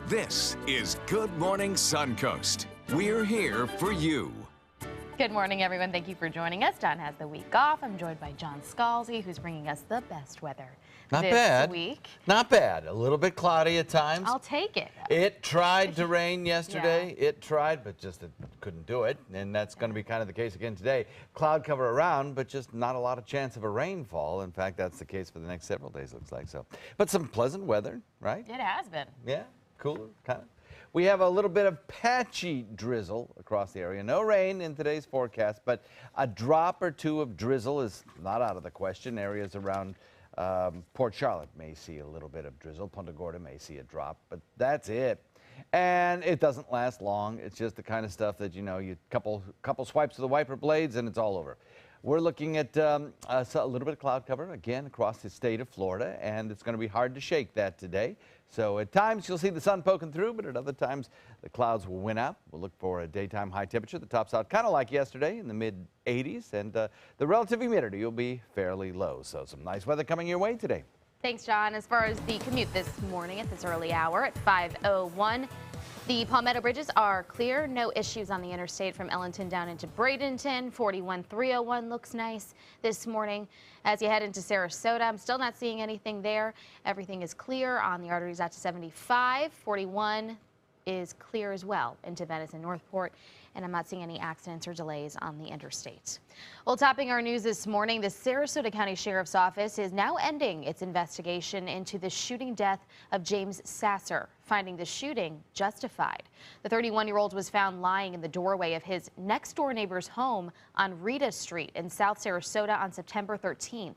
This is Good Morning Suncoast. We're here for you. Good morning, everyone. Thank you for joining us. Don has the week off. I'm joined by John Scalzi, who's bringing us the best weather this week. Not bad. A little bit cloudy at times. I'll take it. It tried to rain yesterday. Yeah. It tried, but just it couldn't do it. And that's going to be kind of the case again today. Cloud cover around, but just not a lot of chance of a rainfall. In fact, that's the case for the next several days, looks like. So, but some pleasant weather, right? It has been. Yeah, cooler, kind of. We have a little bit of patchy drizzle across the area. No rain in today's forecast, but a drop or two of drizzle is not out of the question. Areas around Port Charlotte may see a little bit of drizzle. Punta Gorda may see a drop, but that's it. And it doesn't last long. It's just the kind of stuff that, you know, you couple swipes of the wiper blades and it's all over. We're looking at a little bit of cloud cover again across the state of Florida, and it's going to be hard to shake that today. So at times you'll see the sun poking through, but at other times the clouds will win out. We'll look for a daytime high temperature that tops out kind of like yesterday in the mid-80s, and the relative humidity will be fairly low. So some nice weather coming your way today. Thanks, John. As far as the commute this morning at this early hour at 5:01, the Palmetto bridges are clear. No issues on the interstate from Ellington down into Bradenton. 41-301 looks nice this morning. As you head into Sarasota, I'm still not seeing anything there. Everything is clear on the arteries out to 75. 41 is clear as well into Venice and Northport, and I'm not seeing any accidents or delays on the interstate. Well, topping our news this morning, the Sarasota County Sheriff's Office is now ending its investigation into the shooting death of James Sasser, finding the shooting justified. The 31-year-old was found lying in the doorway of his next-door neighbor's home on Rita Street in South Sarasota on September 13th.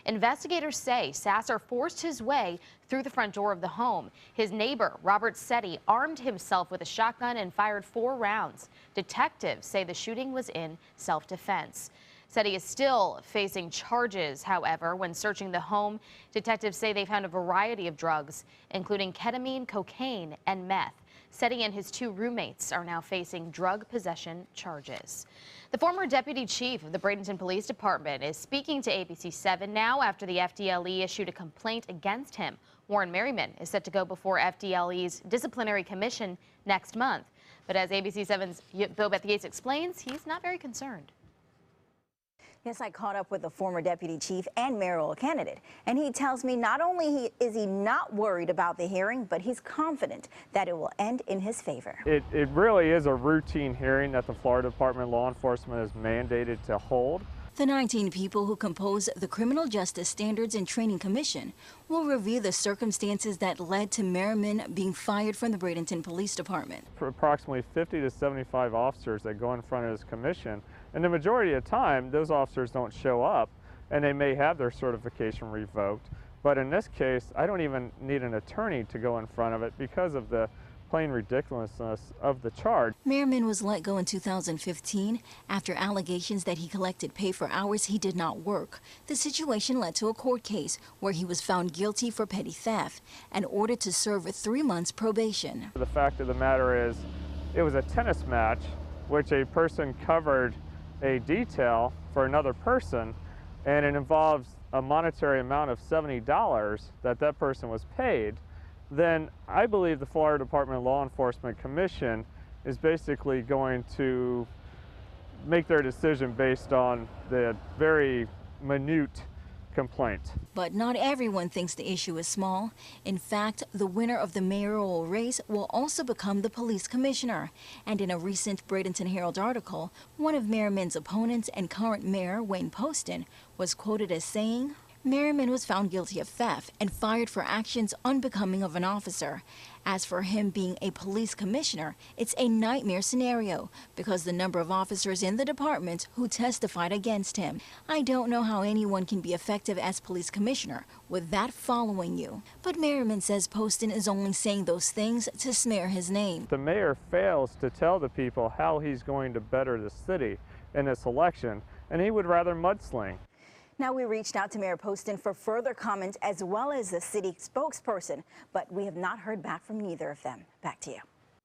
Investigators say Sasser forced his way through the front door of the home. His neighbor, Robert Setti, armed himself with a shotgun and fired 4 rounds. Detectives say the shooting was in self-defense. Setti is still facing charges, however. When searching the home, detectives say they found a variety of drugs, including ketamine, cocaine, and meth. Setti and his 2 roommates are now facing drug possession charges. The former deputy chief of the Bradenton Police Department is speaking to ABC7 now after the FDLE issued a complaint against him. Warren Merriman is set to go before FDLE's disciplinary commission next month. But as ABC7's Bill Beth Yates explains, he's not very concerned. Yes, I caught up with the former deputy chief and mayoral candidate, and he tells me not only is he not worried about the hearing, but he's confident that it will end in his favor. It really is a routine hearing that the Florida Department of Law Enforcement is mandated to hold. The 19 people who compose the Criminal Justice Standards and Training Commission will review the circumstances that led to Merriman being fired from the Bradenton Police Department. For approximately 50 to 75 officers that go in front of this commission, and the majority of the time those officers don't show up and they may have their certification revoked. But in this case, I don't even need an attorney to go in front of it because of the plain ridiculousness of the charge. Merriman was let go in 2015 after allegations that he collected pay for hours he did not work. The situation led to a court case where he was found guilty for petty theft and ordered to serve 3 months probation. The fact of the matter is, it was a tennis match which a person covered a detail for another person, and it involves a monetary amount of $70 that person was paid. Then I believe the Florida Department of Law Enforcement Commission is basically going to make their decision based on the very minute complaint. But not everyone thinks the issue is small. In fact, the winner of the mayoral race will also become the police commissioner. And in a recent Bradenton Herald article, one of Merriman's opponents and current mayor, Wayne Poston, was quoted as saying, Merriman was found guilty of theft and fired for actions unbecoming of an officer. As for him being a police commissioner, it's a nightmare scenario because the number of officers in the department who testified against him. I don't know how anyone can be effective as police commissioner with that following you. But Merriman says Poston is only saying those things to smear his name. The mayor fails to tell the people how he's going to better the city in this election, and he would rather mudsling. Now, we reached out to Mayor Poston for further comment as well as the city spokesperson, but we have not heard back from neither of them. Back to you.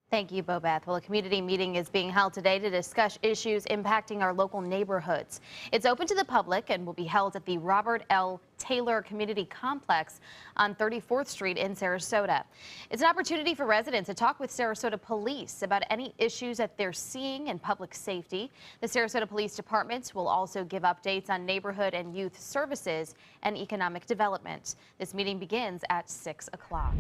Thank you, Bobeth. Well, a community meeting is being held today to discuss issues impacting our local neighborhoods. It's open to the public and will be held at the Robert L. Taylor Community Complex on 34th Street in Sarasota. It's an opportunity for residents to talk with Sarasota police about any issues that they're seeing in public safety. The Sarasota Police Department will also give updates on neighborhood and youth services and economic development. This meeting begins at 6 o'clock.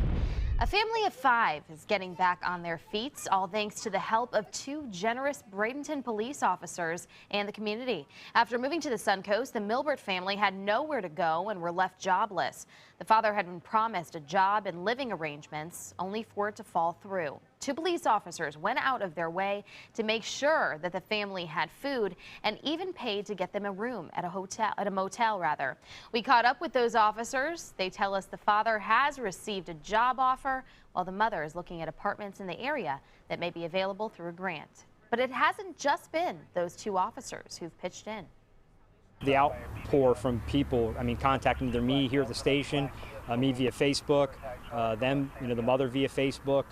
A family of 5 is getting back on their feet, all thanks to the help of 2 generous Bradenton police officers and the community. After moving to the Suncoast, the Milbert family had nowhere to go and were left jobless. The father had been promised a job and living arrangements, only for it to fall through. 2 police officers went out of their way to make sure that the family had food and even paid to get them a room at a motel. We caught up with those officers. They tell us the father has received a job offer while the mother is looking at apartments in the area that may be available through a grant. But it hasn't just been those 2 officers who've pitched in. The outpour from people, contacting either me here at the station, me via Facebook, them, the mother via Facebook,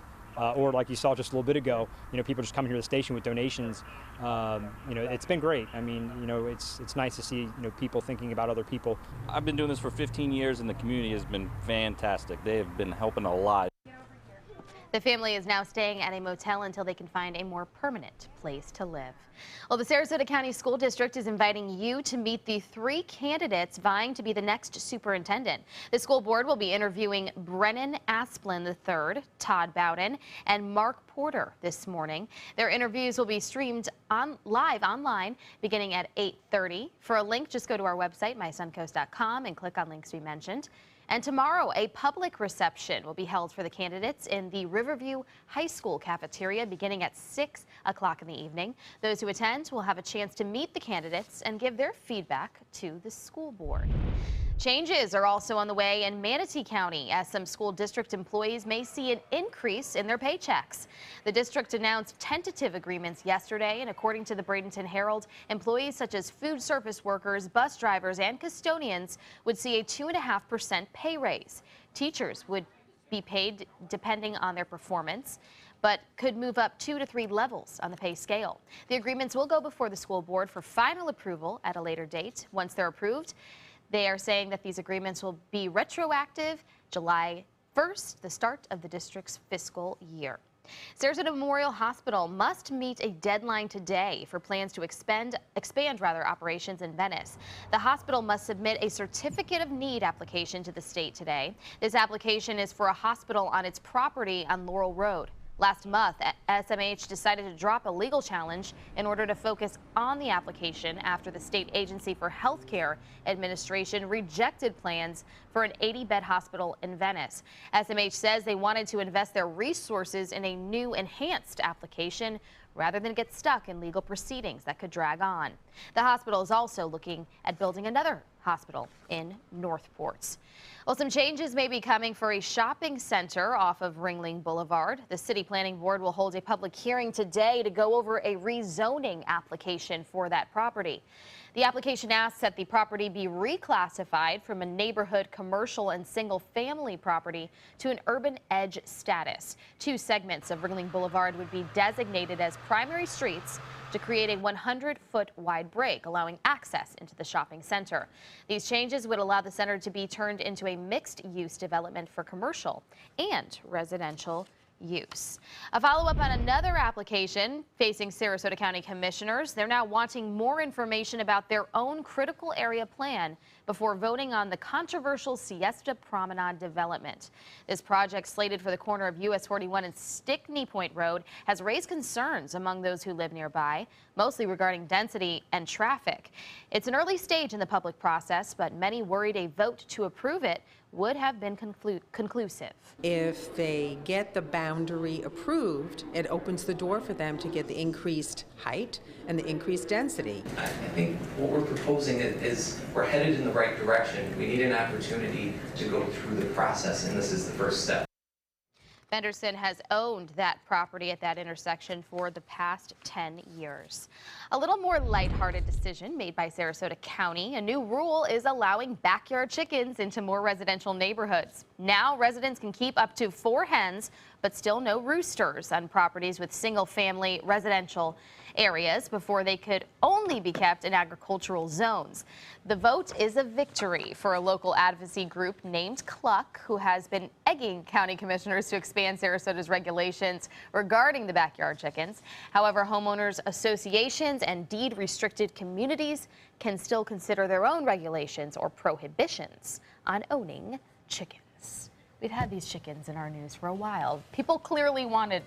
or like you saw just a little bit ago, people just coming here to the station with donations. It's been great. It's nice to see, people thinking about other people. I've been doing this for 15 years and the community has been fantastic. They have been helping a lot. The family is now staying at a motel until they can find a more permanent place to live. Well, the Sarasota County School District is inviting you to meet the 3 candidates vying to be the next superintendent. The school board will be interviewing Brennan Asplin III, Todd Bowden, and Mark Porter this morning. Their interviews will be streamed live online beginning at 8:30. For a link, just go to our website, mysuncoast.com, and click on links we mentioned. And tomorrow, a public reception will be held for the candidates in the Riverview High School cafeteria beginning at 6 o'clock in the evening. Those who attend will have a chance to meet the candidates and give their feedback to the school board. Changes are also on the way in Manatee County as some school district employees may see an increase in their paychecks. The district announced tentative agreements yesterday, and according to the Bradenton Herald, employees such as food service workers, bus drivers, and custodians would see a 2.5% pay raise. Teachers would be paid depending on their performance, but could move up 2 to 3 levels on the pay scale. The agreements will go before the school board for final approval at a later date. Once they're approved, they are saying that these agreements will be retroactive July 1st, the start of the district's fiscal year. Sarasota Memorial Hospital must meet a deadline today for plans to expand operations in Venice. The hospital must submit a certificate of need application to the state today. This application is for a hospital on its property on Laurel Road. Last month, SMH decided to drop a legal challenge in order to focus on the application after the State Agency for Healthcare Administration rejected plans for an 80-bed hospital in Venice. SMH says they wanted to invest their resources in a new enhanced application rather than get stuck in legal proceedings that could drag on. The hospital is also looking at building another hospital in Northport. Well, some changes may be coming for a shopping center off of Ringling Boulevard. The City Planning Board will hold a public hearing today to go over a rezoning application for that property. The application asks that the property be reclassified from a neighborhood commercial and single-family property to an urban edge status. 2 segments of Ringling Boulevard would be designated as primary streets to create a 100-foot wide break, allowing access into the shopping center. These changes would allow the center to be turned into a mixed-use development for commercial and residential use. A follow-up on another application facing Sarasota County commissioners. They're now wanting more information about their own critical area plan before voting on the controversial Siesta Promenade development. This project, slated for the corner of US 41 and Stickney Point Road, has raised concerns among those who live nearby, mostly regarding density and traffic. It's an early stage in the public process, but many worried a vote to approve it would have been conclusive. If they get the boundary approved, it opens the door for them to get the increased height and the increased density. I think what we're proposing is we're headed in the right direction. We need an opportunity to go through the process, and this is the first step. Fenderson has owned that property at that intersection for the past 10 years. A little more lighthearted decision made by Sarasota County. A new rule is allowing backyard chickens into more residential neighborhoods. Now residents can keep up to 4 hens, but still no roosters on properties with single-family residential areas before they could only be kept in agricultural zones. The vote is a victory for a local advocacy group named Cluck, who has been egging county commissioners to expand Sarasota's regulations regarding the backyard chickens. However, homeowners associations and deed-restricted communities can still consider their own regulations or prohibitions on owning chickens. We've had these chickens in our news for a while. People clearly wanted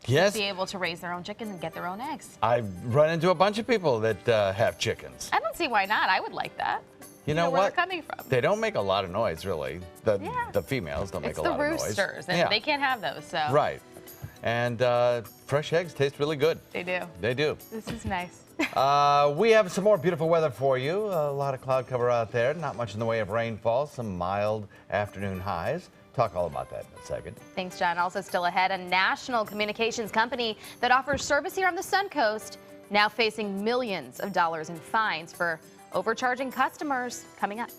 to be able to raise their own chickens and get their own eggs. I've run into a bunch of people that have chickens. I don't see why not. I would like that. You know where what? they're coming from. They don't make a lot of noise, really. The females don't make a lot of noise. It's the roosters, and they can't have those, so. Right. And fresh eggs taste really good. They do. They do. This is nice. We have some more beautiful weather for you. A lot of cloud cover out there. Not much in the way of rainfall. Some mild afternoon highs. Talk all about that in a second. Thanks, John. Also still ahead, a national communications company that offers service here on the Suncoast now facing millions of dollars in fines for overcharging customers. Coming up.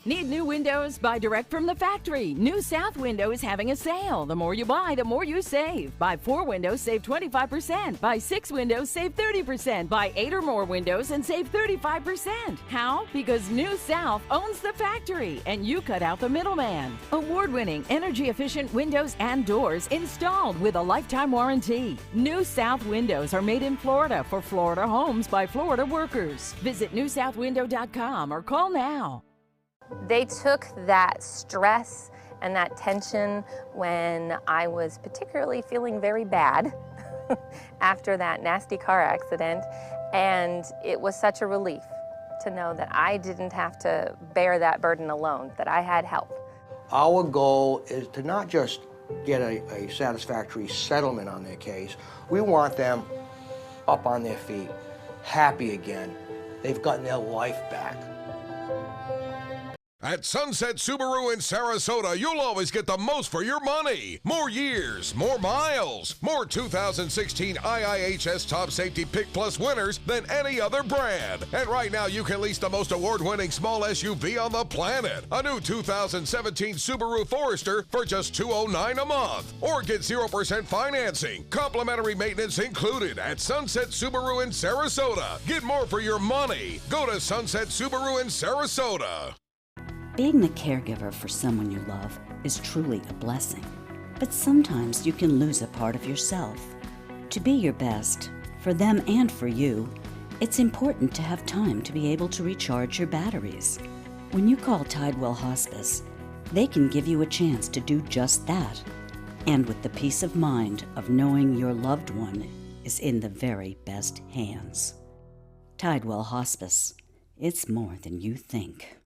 Need new windows? Buy direct from the factory. New South Window is having a sale. The more you buy, the more you save. Buy 4 windows, save 25%. Buy 6 windows, save 30%. Buy 8 or more windows and save 35%. How? Because New South owns the factory and you cut out the middleman. Award-winning, energy-efficient windows and doors installed with a lifetime warranty. New South Windows are made in Florida for Florida homes by Florida workers. Visit newsouthwindow.com or call now. They took that stress and that tension when I was particularly feeling very bad after that nasty car accident, and it was such a relief to know that I didn't have to bear that burden alone, that I had help. Our goal is to not just get a satisfactory settlement on their case. We want them up on their feet, happy again. They've gotten their life back. At Sunset Subaru in Sarasota, you'll always get the most for your money. More years, more miles, more 2016 IIHS Top Safety Pick Plus winners than any other brand. And right now, you can lease the most award-winning small SUV on the planet. A new 2017 Subaru Forester for just $209 a month. Or get 0% financing. Complimentary maintenance included at Sunset Subaru in Sarasota. Get more for your money. Go to Sunset Subaru in Sarasota. Being the caregiver for someone you love is truly a blessing. But sometimes you can lose a part of yourself. To be your best, for them and for you, it's important to have time to be able to recharge your batteries. When you call Tidewell Hospice, they can give you a chance to do just that. And with the peace of mind of knowing your loved one is in the very best hands. Tidewell Hospice. It's more than you think.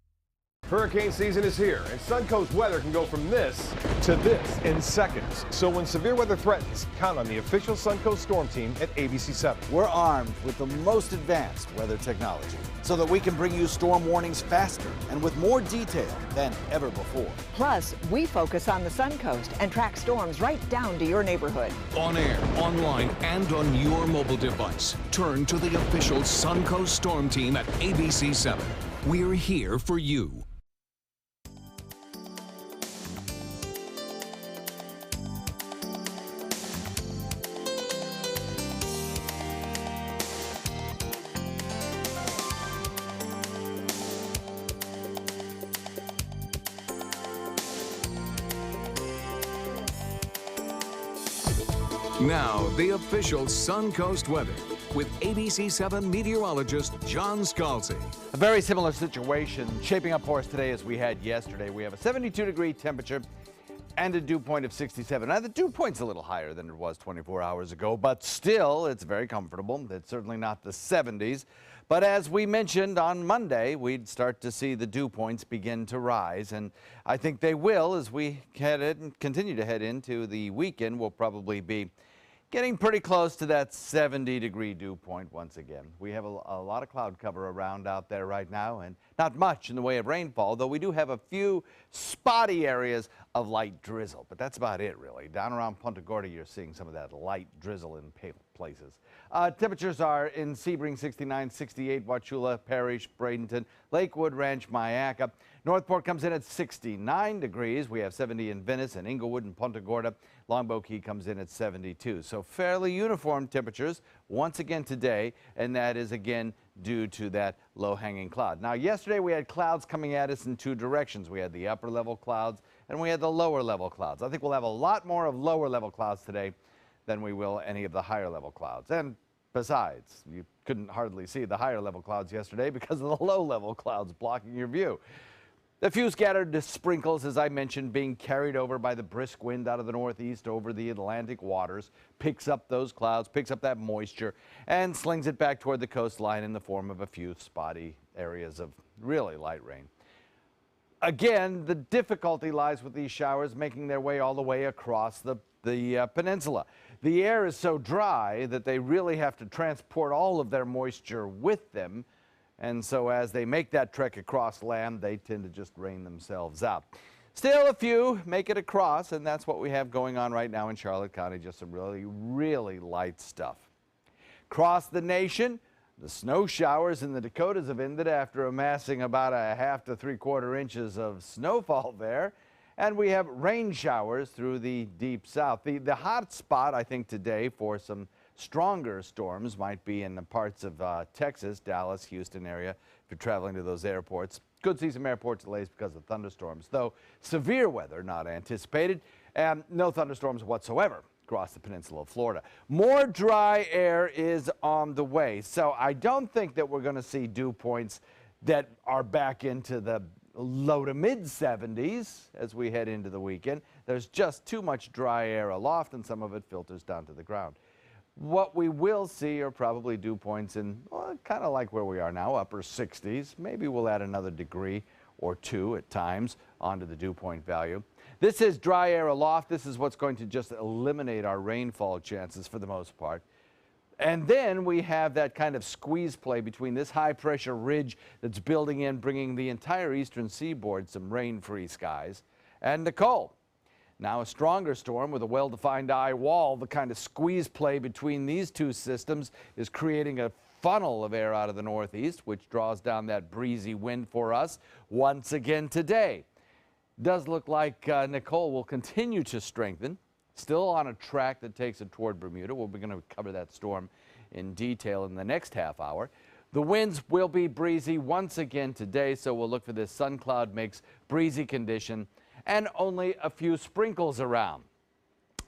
Hurricane season is here, and Suncoast weather can go from this to this in seconds. So when severe weather threatens, count on the official Suncoast storm team at ABC7. We're armed with the most advanced weather technology so that we can bring you storm warnings faster and with more detail than ever before. Plus, we focus on the Suncoast and track storms right down to your neighborhood. On air, online, and on your mobile device. Turn to the official Suncoast storm team at ABC7. We're here for you. Now, the official Suncoast weather with ABC7 meteorologist John Scalzi. A very similar situation shaping up for us today as we had yesterday. We have a 72-degree temperature and a dew point of 67. Now, the dew point's a little higher than it was 24 hours ago, but still, it's very comfortable. It's certainly not the 70s. But as we mentioned on Monday, we'd start to see the dew points begin to rise, and I think they will as we continue to head into the weekend. We'll probably be getting pretty close to that 70-degree dew point once again. We have a lot of cloud cover around out there right now, and not much in the way of rainfall, though we do have a few spotty areas of light drizzle, but that's about it, really. Down around Punta Gorda, you're seeing some of that light drizzle in places. Temperatures are in Sebring 69, 68, Wauchula, Parrish, Bradenton, Lakewood, Ranch, Myakka. Northport comes in at 69 degrees. We have 70 in Venice and Inglewood and Punta Gorda. Longboat Key comes in at 72. So fairly uniform temperatures once again today, and that is again due to that low-hanging cloud. Now, yesterday we had clouds coming at us in two directions. We had the upper-level clouds and we had the lower-level clouds. I think we'll have a lot more of lower-level clouds today than we will any of the higher-level clouds. And besides, you couldn't hardly see the higher-level clouds yesterday because of the low-level clouds blocking your view. A few scattered sprinkles, as I mentioned, being carried over by the brisk wind out of the northeast over the Atlantic waters, picks up those clouds, picks up that moisture, and slings it back toward the coastline in the form of a few spotty areas of really light rain. Again, the difficulty lies with these showers making their way all the way across the peninsula. The air is so dry that they really have to transport all of their moisture with them. And so as they make that trek across land, they tend to just rain themselves out. Still a few make it across, and that's what we have going on right now in Charlotte County, just some really, really light stuff. Across the nation, the snow showers in the Dakotas have ended after amassing about a half to 3/4 inches of snowfall there. And we have rain showers through the deep south. The hot spot, I think, today for some stronger storms might be in the parts of Texas, Dallas, Houston area, if you're traveling to those airports. Could see some airport delays because of thunderstorms, though severe weather not anticipated, and no thunderstorms whatsoever across the peninsula of Florida. More dry air is on the way, so I don't think that we're going to see dew points that are back into the low to mid 70s as we head into the weekend. There's just too much dry air aloft, and some of it filters down to the ground. What we will see are probably dew points in, well, kind of like where we are now, upper 60s. Maybe we'll add another degree or two at times onto the dew point value. This is dry air aloft. This is what's going to just eliminate our rainfall chances for the most part. And then we have that kind of squeeze play between this high pressure ridge that's building in, bringing the entire eastern seaboard some rain-free skies, and Nicole. Now a stronger storm with a well-defined eye wall. The kind of squeeze play between these two systems is creating a funnel of air out of the northeast, which draws down that breezy wind for us once again today. Does look like Nicole will continue to strengthen, still on a track that takes it toward Bermuda. We're going to cover that storm in detail in the next half hour. The winds will be breezy once again today, so we'll look for this sun cloud mix, breezy condition, and only a few sprinkles around.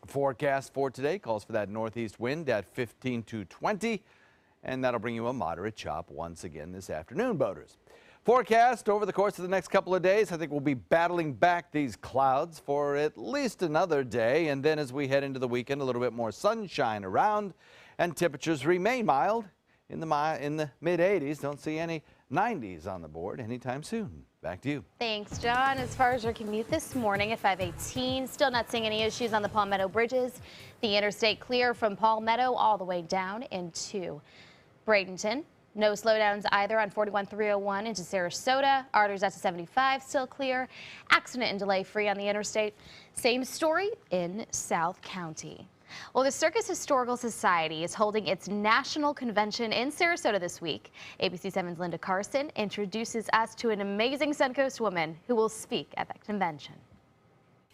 Forecast for today calls for that northeast wind at 15 to 20, and that'll bring you a moderate chop once again this afternoon, boaters. Forecast over the course of the next couple of days, I think we'll be battling back these clouds for at least another day, and then as we head into the weekend, a little bit more sunshine around, and temperatures remain mild in the mid-80s. Don't see any 90s on the board anytime soon. Back to you. Thanks, John. As far as your commute this morning at 518, still not seeing any issues on the Palmetto bridges. The interstate clear from Palmetto all the way down into Bradenton. No slowdowns either on 41301 into Sarasota. Arteries out to 75 still clear. Accident and delay free on the interstate. Same story in South County. Well, the Circus Historical Society is holding its national convention in Sarasota this week. ABC 7's Linda Carson introduces us to an amazing Suncoast woman who will speak at that convention.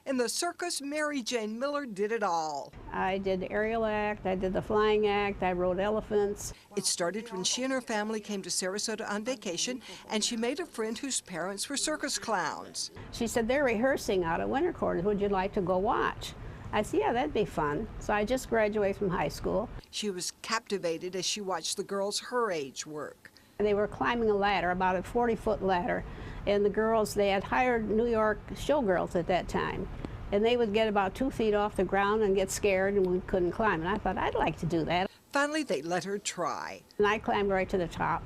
In the circus, Mary Jane Miller did it all. I did the aerial act, I did the flying act, I rode elephants. It started when she and her family came to Sarasota on vacation, and she made a friend whose parents were circus clowns. She said, they're rehearsing out at winter quarters, would you like to go watch? I said, yeah, that'd be fun. So I just graduated from high school. She was captivated as she watched the girls her age work. They were climbing a ladder, about a 40-foot ladder, and the girls, they had hired New York showgirls at that time, and they would get about 2 feet off the ground and get scared and we couldn't climb, and I thought, I'd like to do that. Finally, they let her try. And I climbed right to the top.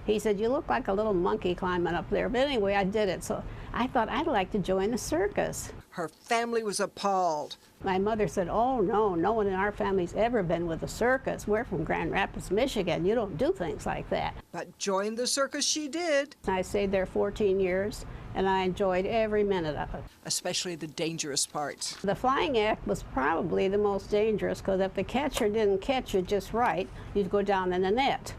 He said, you look like a little monkey climbing up there, but anyway, I did it, so I thought I'd like to join the circus. Her family was appalled. My mother said, oh, no one in our family's ever been with a circus. We're from Grand Rapids, Michigan. You don't do things like that. But join the circus she did. I stayed there 14 years, and I enjoyed every minute of it. Especially the dangerous parts. The flying act was probably the most dangerous, because if the catcher didn't catch you just right, you'd go down in the net.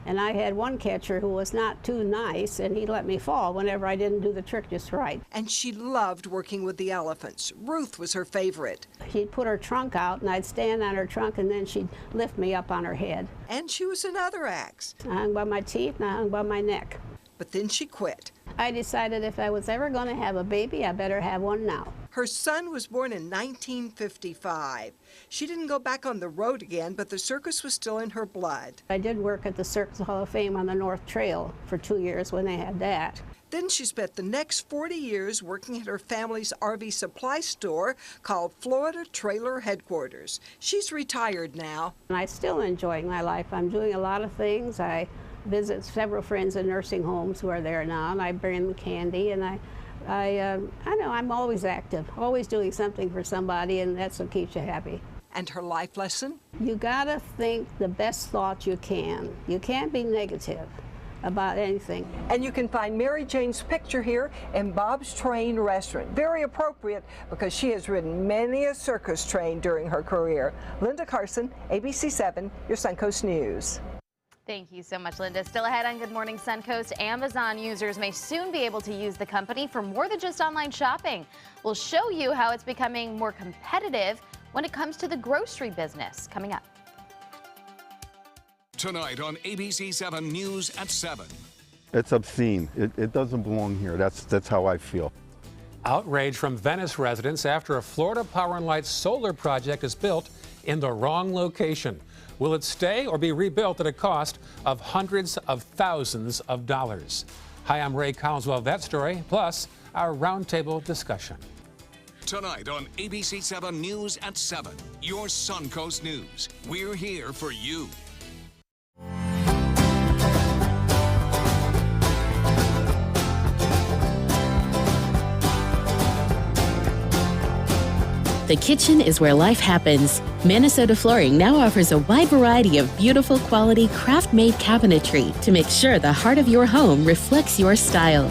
And I had one catcher who was not too nice, and he let me fall whenever I didn't do the trick just right. And she loved working with the elephants. Ruth was her favorite. She'd put her trunk out, and I'd stand on her trunk, and then she'd lift me up on her head. And she was in other acts. I hung by my teeth, and I hung by my neck. But then she quit. I decided if I was ever going to have a baby, I better have one now. Her son was born in 1955. She didn't go back on the road again, but the circus was still in her blood. I did work at the Circus Hall of Fame on the North Trail for 2 years when they had that. Then she spent the next 40 years working at her family's RV supply store called Florida Trailer Headquarters. She's retired now. And I'm still enjoying my life. I'm doing a lot of things. I visit several friends in nursing homes who are there now, and I bring them candy, and I know I'm always active, always doing something for somebody, and that's what keeps you happy. And her life lesson? You gotta think the best thought you can. You can't be negative about anything. And you can find Mary Jane's picture here in Bob's Train restaurant. Very appropriate because she has ridden many a circus train during her career. Linda Carson, ABC 7, your Suncoast News. Thank you so much, Linda. Still ahead on Good Morning Suncoast, Amazon users may soon be able to use the company for more than just online shopping. We'll show you how it's becoming more competitive when it comes to the grocery business. Coming up. Tonight on ABC 7 News at 7. It's obscene. It doesn't belong here. That's how I feel. Outrage from Venice residents after a Florida Power and Light solar project is built in the wrong location. Will it stay or be rebuilt at a cost of hundreds of thousands of dollars? Hi, I'm Ray Collins. Well, that story, plus our roundtable discussion. Tonight on ABC 7 News at 7, your Suncoast News. We're here for you. The kitchen is where life happens. Minnesota Flooring now offers a wide variety of beautiful quality craft-made cabinetry to make sure the heart of your home reflects your style.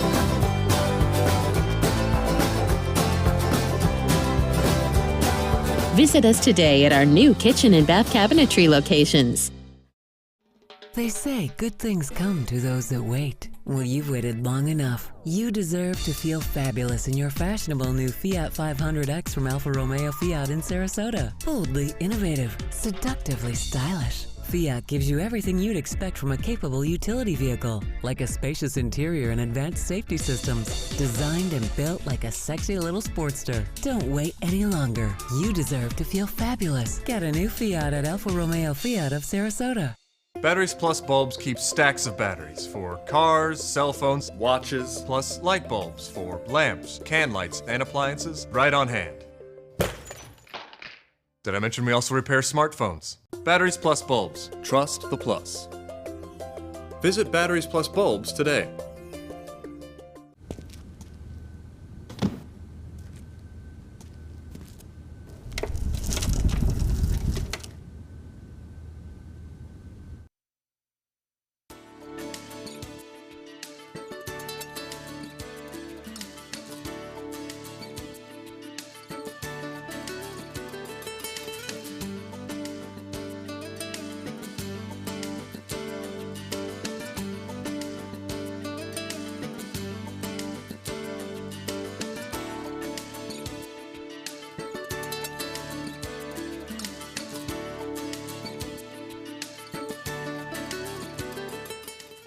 Visit us today at our new kitchen and bath cabinetry locations. They say good things come to those that wait. Well, you've waited long enough. You deserve to feel fabulous in your fashionable new Fiat 500X from Alfa Romeo Fiat in Sarasota. Boldly innovative, seductively stylish. Fiat gives you everything you'd expect from a capable utility vehicle, like a spacious interior and advanced safety systems, designed and built like a sexy little sportster. Don't wait any longer. You deserve to feel fabulous. Get a new Fiat at Alfa Romeo Fiat of Sarasota. Batteries Plus bulbs keep stacks of batteries for cars, cell phones, watches, plus light bulbs for lamps, can lights, and appliances right on hand. Did I mention we also repair smartphones? Batteries Plus bulbs. Trust the plus. Visit Batteries Plus bulbs today.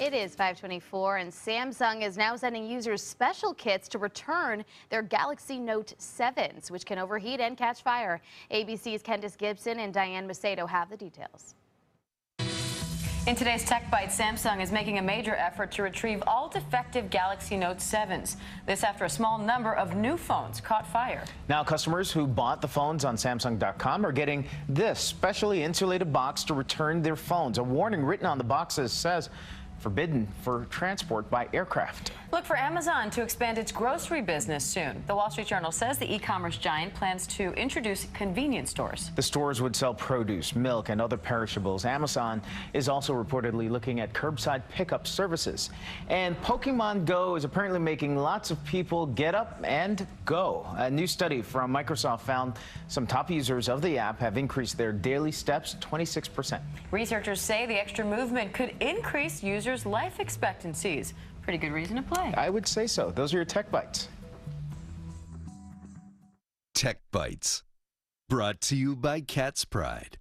It is 5:24, and Samsung is now sending users special kits to return their Galaxy Note 7s, which can overheat and catch fire. ABC's Candice Gibson and Diane Macedo have the details. In today's Tech Bite, Samsung is making a major effort to retrieve all defective Galaxy Note 7s. This after a small number of new phones caught fire. Now, customers who bought the phones on Samsung.com are getting this specially insulated box to return their phones. A warning written on the boxes says, forbidden for transport by aircraft. Look for Amazon to expand its grocery business soon. The Wall Street Journal says the e-commerce giant plans to introduce convenience stores. The stores would sell produce, milk, and other perishables. Amazon is also reportedly looking at curbside pickup services. And Pokemon Go is apparently making lots of people get up and go. A new study from Microsoft found some top users of the app have increased their daily steps 26%. Researchers say the extra movement could increase users' life expectancies. Pretty good reason to play. I would say so. Those are your Tech Bites. Tech Bites, brought to you by Cat's Pride.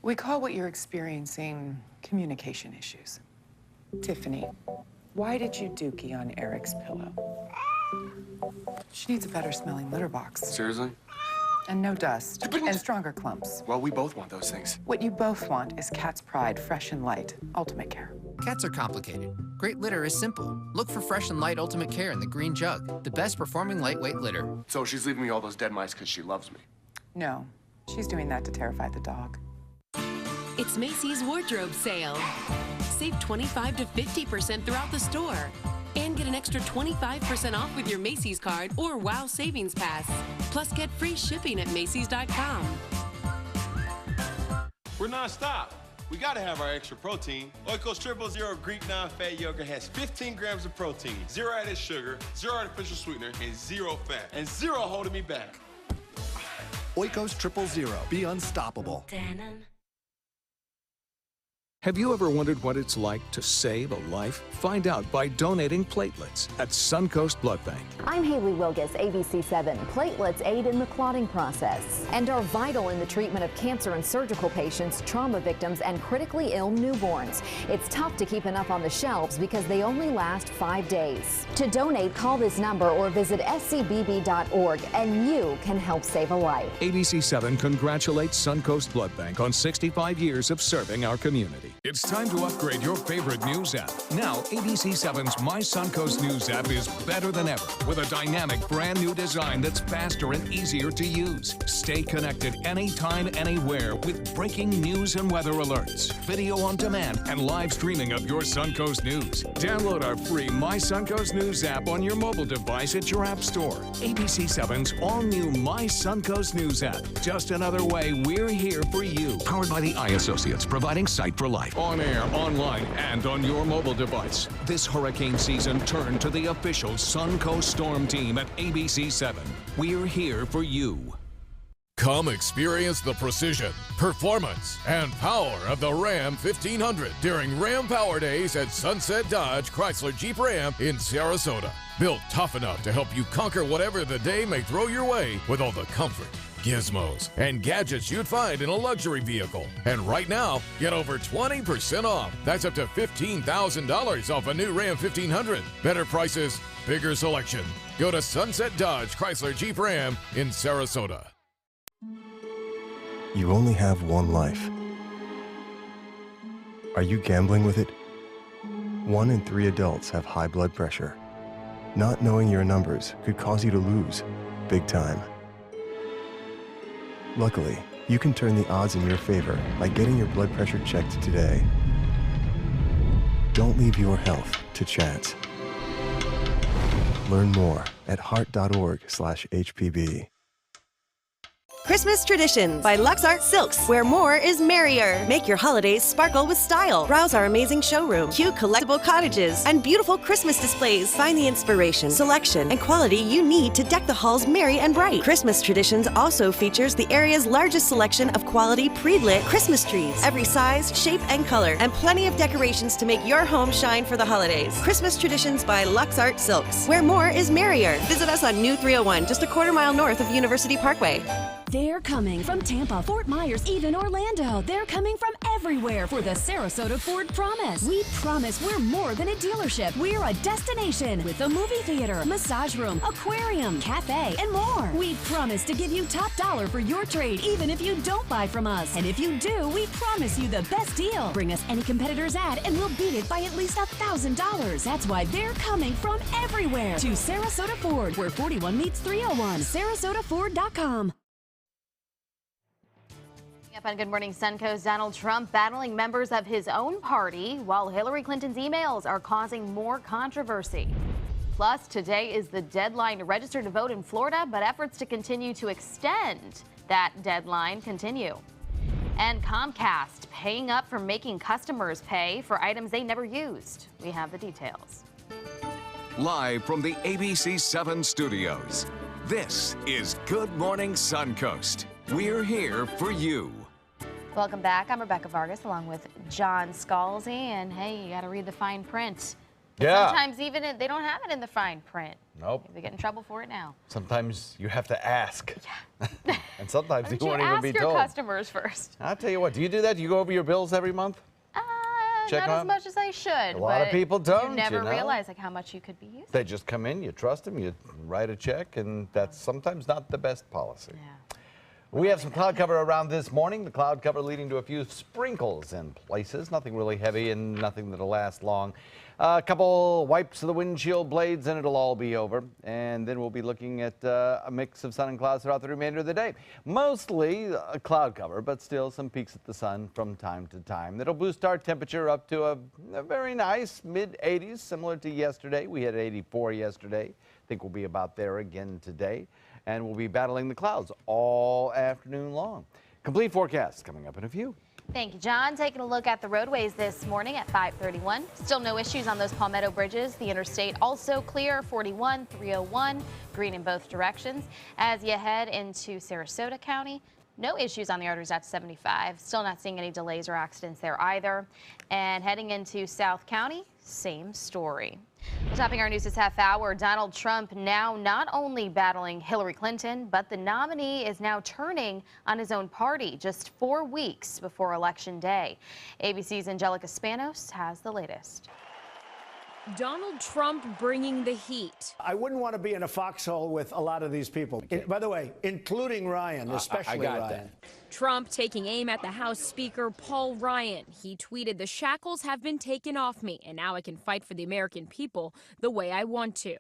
We call what you're experiencing communication issues. Tiffany, why did you dookie on Eric's pillow? She needs a better smelling litter box. Seriously? And no dust. And stronger clumps. Well, we both want those things. What you both want is Cat's Pride Fresh and Light Ultimate Care. Cats are complicated. Great litter is simple. Look for Fresh and Light Ultimate Care in the green jug, the best performing lightweight litter. So she's leaving me all those dead mice because she loves me. No, she's doing that to terrify the dog. It's Macy's Wardrobe Sale. Save 25 to 50% throughout the store. And get an extra 25% off with your Macy's card or WOW Savings Pass. Plus, get free shipping at Macy's.com. We're non-stop. We gotta have our extra protein. Oikos Triple Zero Greek non-fat yogurt has 15 grams of protein, 0 added sugar, 0 artificial sweetener, and 0 fat, and 0 holding me back. Oikos Triple Zero. Be unstoppable. Have you ever wondered what it's like to save a life? Find out by donating platelets at Suncoast Blood Bank. I'm Haley Wilgus, ABC7. Platelets aid in the clotting process and are vital in the treatment of cancer and surgical patients, trauma victims, and critically ill newborns. It's tough to keep enough on the shelves because they only last 5 days. To donate, call this number or visit scbb.org and you can help save a life. ABC7 congratulates Suncoast Blood Bank on 65 years of serving our community. It's time to upgrade your favorite news app. Now, ABC7's My Suncoast News app is better than ever with a dynamic brand new design that's faster and easier to use. Stay connected anytime, anywhere with breaking news and weather alerts, video on demand, and live streaming of your Suncoast News. Download our free My Suncoast News app on your mobile device at your app store. ABC7's all-new My Suncoast News app. Just another way we're here for you. Powered by the Eye Associates, providing sight for life. On air, online, and on your mobile device. This hurricane season, turn to the official Suncoast Storm Team at ABC7. We're here for you. Come experience the precision, performance, and power of the Ram 1500 during Ram Power Days at Sunset Dodge Chrysler Jeep Ram in Sarasota. Built tough enough to help you conquer whatever the day may throw your way with all the comfort, gizmos, and gadgets you'd find in a luxury vehicle. And right now, get over 20% off. That's up to $15,000 off a new Ram 1500. Better prices, bigger selection. Go to Sunset Dodge Chrysler Jeep Ram in Sarasota. You only have one life. Are you gambling with it? 1 in 3 adults have high blood pressure. Not knowing your numbers could cause you to lose, big time. Luckily, you can turn the odds in your favor by getting your blood pressure checked today. Don't leave your health to chance. Learn more at heart.org/HPB. Christmas Traditions by Lux Art Silks, where more is merrier. Make your holidays sparkle with style. Browse our amazing showroom, cute collectible cottages, and beautiful Christmas displays. Find the inspiration, selection, and quality you need to deck the halls merry and bright. Christmas Traditions also features the area's largest selection of quality pre-lit Christmas trees. Every size, shape, and color, and plenty of decorations to make your home shine for the holidays. Christmas Traditions by Lux Art Silks, where more is merrier. Visit us on New 301, just a quarter-mile north of University Parkway. They're coming from Tampa, Fort Myers, even Orlando. They're coming from everywhere for the Sarasota Ford Promise. We promise we're more than a dealership. We're a destination with a movie theater, massage room, aquarium, cafe, and more. We promise to give you top dollar for your trade, even if you don't buy from us. And if you do, we promise you the best deal. Bring us any competitor's ad and we'll beat it by at least $1,000. That's why they're coming from everywhere to Sarasota Ford, where 41 meets 301. SarasotaFord.com. Up on Good Morning Suncoast, Donald Trump battling members of his own party while Hillary Clinton's emails are causing more controversy. Plus, today is the deadline to register to vote in Florida, but efforts to continue to extend that deadline continue. And Comcast paying up for making customers pay for items they never used. We have the details. Live from the ABC 7 studios, this is Good Morning Suncoast. We're here for you. Welcome back. I'm Rebecca Vargas along with John Scalzi. And hey, you got to read the fine print. Yeah. Sometimes even they don't have it in the fine print. Nope. They get in trouble for it now. Sometimes you have to ask. Yeah. And sometimes you won't even be told. Ask your customers first. I'll tell you what, do you do that? Do you go over your bills every month? Check not on? As much as I should. A lot of people don't, You never you know? realize like how much you could be using. They just come in, you trust them, you write a check, and that's sometimes not the best policy. Yeah. We have some cloud cover around this morning. The cloud cover leading to a few sprinkles in places. Nothing really heavy and nothing that'll last long. A couple wipes of the windshield blades and it'll all be over. And then we'll be looking at a mix of sun and clouds throughout the remainder of the day. Mostly a cloud cover, but still some peeks at the sun from time to time. That'll boost our temperature up to a very nice mid-80s, similar to yesterday. We had 84 yesterday. I think we'll be about there again today. And we'll be battling the clouds all afternoon long. Complete forecast coming up in a few. Thank you, John. Taking a look at the roadways this morning at 5:31. Still no issues on those Palmetto bridges. The interstate also clear, 41, 301, green in both directions. As you head into Sarasota County, no issues on the arteries at 75. Still not seeing any delays or accidents there either. And heading into South County, same story. Topping our news this half hour, Donald Trump now not only battling Hillary Clinton, but the nominee is now turning on his own party just 4 weeks before Election Day. ABC's Angelica Spanos has the latest. Donald Trump bringing the heat. I wouldn't want to be in a foxhole with a lot of these people. By the way, including Ryan, especially I got Ryan. Trump taking aim at the House Speaker Paul Ryan. He tweeted, "The shackles have been taken off me, and now I can fight for the American people the way I want to."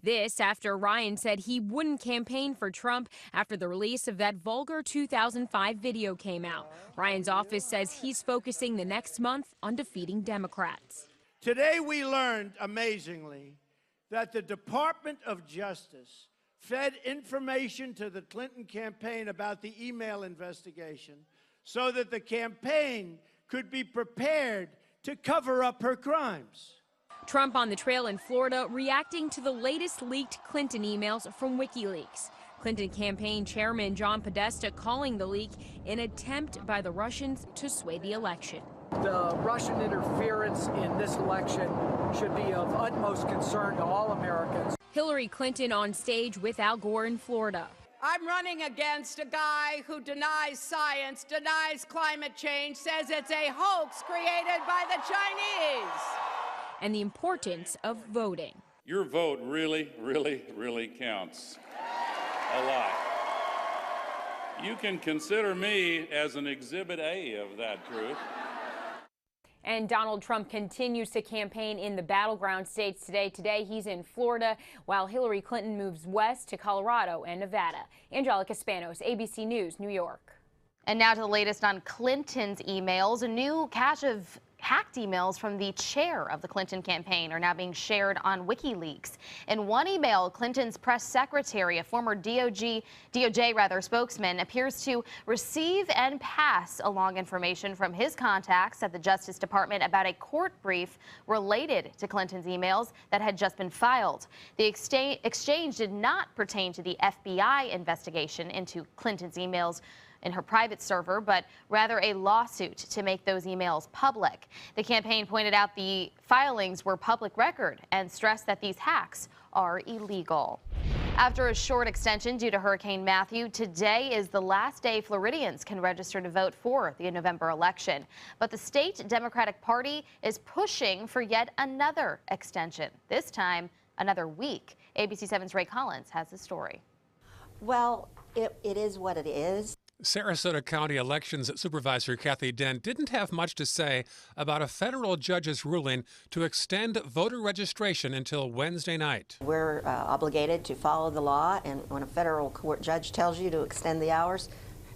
This after Ryan said he wouldn't campaign for Trump after the release of that vulgar 2005 video came out. Ryan's office says he's focusing the next month on defeating Democrats. Today we learned, amazingly, that the Department of Justice fed information to the Clinton campaign about the email investigation so that the campaign could be prepared to cover up her crimes. Trump on the trail in Florida reacting to the latest leaked Clinton emails from WikiLeaks. Clinton campaign chairman John Podesta calling the leak an attempt by the Russians to sway the election. The Russian interference in this election should be of utmost concern to all Americans. Hillary Clinton on stage with Al Gore in Florida. I'm running against a guy who denies science, denies climate change, says it's a hoax created by the Chinese. And the importance of voting. Your vote really, really, really counts a lot. You can consider me as an exhibit A of that truth. And Donald Trump continues to campaign in the battleground states today. Today, he's in Florida, while Hillary Clinton moves west to Colorado and Nevada. Angelica Spanos, ABC News, New York. And now to the latest on Clinton's emails. A new cache of hacked emails from the chair of the Clinton campaign are now being shared on WikiLeaks. In one email, Clinton's press secretary, a former DOJ spokesman, appears to receive and pass along information from his contacts at the Justice Department about a court brief related to Clinton's emails that had just been filed. The exchange did not pertain to the FBI investigation into Clinton's emails in her private server, but rather a lawsuit to make those emails public. The campaign pointed out the filings were public record and stressed that these hacks are illegal. After a short extension due to Hurricane Matthew, today is the last day Floridians can register to vote for the November election. But the state Democratic Party is pushing for yet another extension, this time another week. ABC 7's Ray Collins has the story. Well, it is what it is. Sarasota County Elections Supervisor Kathy Dent didn't have much to say about a federal judge's ruling to extend voter registration until Wednesday night. We're obligated to follow the law, and when a federal court judge tells you to extend the hours,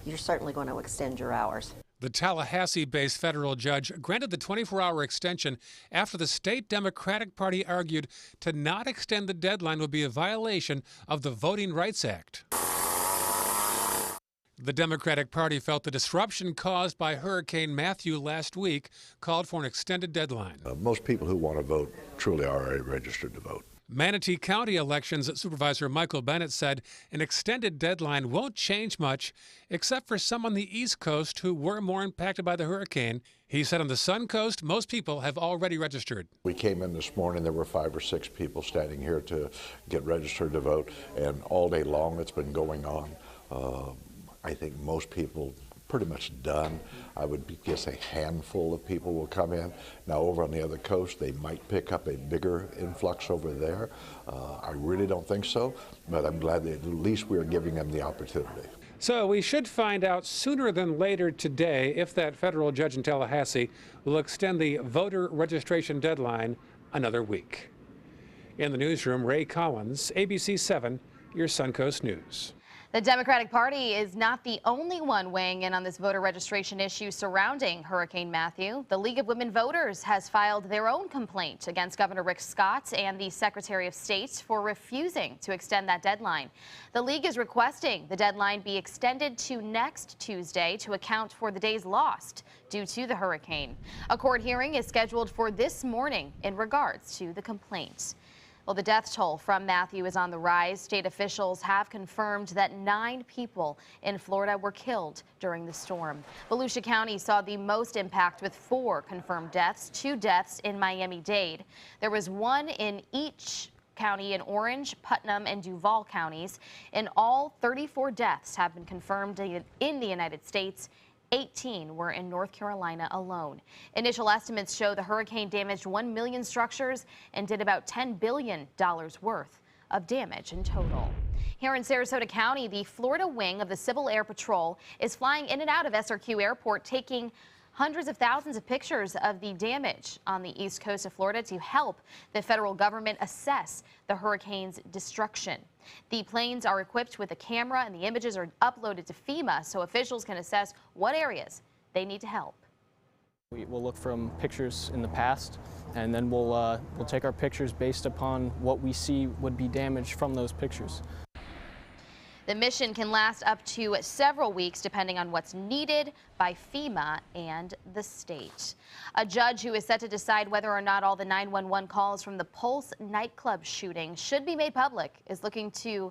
you're certainly going to extend your hours. The Tallahassee-based federal judge granted the 24-hour extension after the state Democratic Party argued to not extend the deadline would be a violation of the Voting Rights Act. The Democratic Party felt the disruption caused by Hurricane Matthew last week called for an extended deadline. Most people who want to vote truly are already registered to vote. Manatee County Elections Supervisor Michael Bennett said an extended deadline won't change much, except for some on the East Coast who were more impacted by the hurricane. He said on the Suncoast, most people have already registered. We came in this morning, there were 5 or 6 people standing here to get registered to vote, and all day long it's been going on. I think most people pretty much done. I would guess a handful of people will come in. Now over on the other coast, they might pick up a bigger influx over there. I really don't think so, but I'm glad that at least we're giving them the opportunity. So we should find out sooner than later today if that federal judge in Tallahassee will extend the voter registration deadline another week. In the newsroom, Ray Collins, ABC 7, your Suncoast News. The Democratic Party is not the only one weighing in on this voter registration issue surrounding Hurricane Matthew. The League of Women Voters has filed their own complaint against Governor Rick Scott and the Secretary of State for refusing to extend that deadline. The League is requesting the deadline be extended to next Tuesday to account for the days lost due to the hurricane. A court hearing is scheduled for this morning in regards to the complaint. Well, the death toll from Matthew is on the rise. State officials have confirmed that 9 people in Florida were killed during the storm. Volusia County saw the most impact with 4 confirmed deaths, 2 deaths in Miami-Dade. There was 1 in each county in Orange, Putnam, and Duval counties. In all, 34 deaths have been confirmed in the United States. 18 were in North Carolina alone. Initial estimates show the hurricane damaged 1 million structures and did about $10 billion worth of damage in total. Here in Sarasota County, the Florida wing of the Civil Air Patrol is flying in and out of SRQ Airport, taking hundreds of thousands of pictures of the damage on the east coast of Florida to help the federal government assess the hurricane's destruction. The planes are equipped with a camera and the images are uploaded to FEMA so officials can assess what areas they need to help. We'll look from pictures in the past, and then we'll take our pictures based upon what we see would be damaged from those pictures. The mission can last up to several weeks depending on what's needed by FEMA and the state. A judge who is set to decide whether or not all the 911 calls from the Pulse nightclub shooting should be made public is looking to